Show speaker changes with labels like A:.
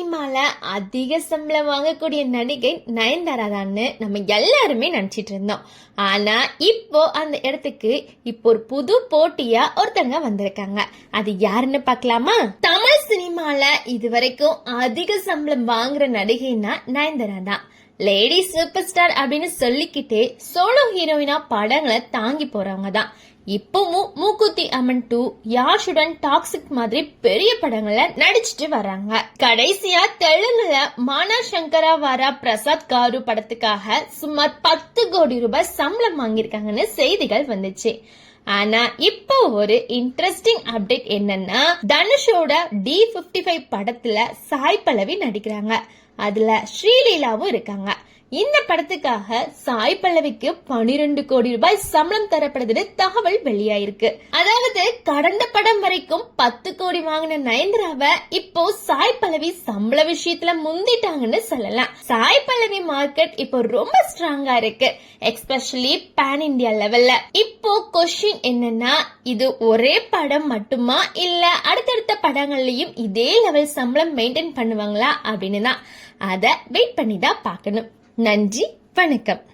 A: சினிமால அதிக சம்பளம் வாங்கக்கூடிய நடிகை நயன்தாரா தான்னு நம்ம எல்லாருமே நினைச்சிட்டு இருந்தோம். ஆனா இப்போ அந்த இடத்துக்கு இப்போ ஒரு புது போட்டியா ஒருத்தங்க வந்திருக்காங்க. அது யாருன்னு பார்க்கலாமா? தமிழ் சினிமால இதுவரைக்கும் அதிக சம்பளம் வாங்குற நடிகைன்னா நயன்தாரா தான். லேடி சூப்பர் ஸ்டார் அப்படின்னு சொல்லிக்கிட்டே சோலோ ஹீரோயினா படங்களை தாங்கி போறவங்க தான். இப்பவும் மூக்குத்தி அம்மன் 2, யாஷுடன் டாக்ஸிக் மாதிரி பெரிய படங்கள்ல நடிச்சிட்டு வராங்க. கடைசியா தெலுங்குல மானா சங்கரா வாரா பிரசாத் காரு படத்துக்காக சுமார் 10 கோடி ரூபாய் சம்பளம் வாங்கியிருக்காங்கன்னு செய்திகள் வந்துச்சு. ஆனா இப்போ ஒரு இன்ட்ரெஸ்டிங் அப்டேட் என்னன்னா, தனுஷோட D55 படத்துல சாய் பல்லவி நடிக்கிறாங்க. அதுல ஸ்ரீலீலாவும் இருக்காங்க. இந்த படத்துக்காக சாய் பல்லவிக்கு 12 கோடி ரூபாய் சம்பளம் தரப்படுதுன்னு தகவல் வெளியாயிருக்கு. அதாவது கடந்த படம் வரைக்கும் 10 கோடி வாங்கின நயன்தாராவை இப்போ சாய் பல்லவி சம்பள விஷயத்துல முந்திட்டாங்கன்னு சொல்லலாம். சாய் பல்லவி மார்க்கெட் இப்போ ரொம்ப ஸ்ட்ராங்கா இருக்கு, எஸ்பெஷலி பேன் இந்தியா லெவல்ல. இப்போ கொஸ்டின் என்னன்னா, இது ஒரே படம் மட்டுமா இல்ல அடுத்தடுத்த படங்கள்லயும் இதே லெவல் சம்பளம் மெயின்டைன் பண்ணுவாங்களா அப்படின்னு தான். அத வெயிட் பண்ணி தான் பார்க்கணும். நன்றி, வணக்கம்.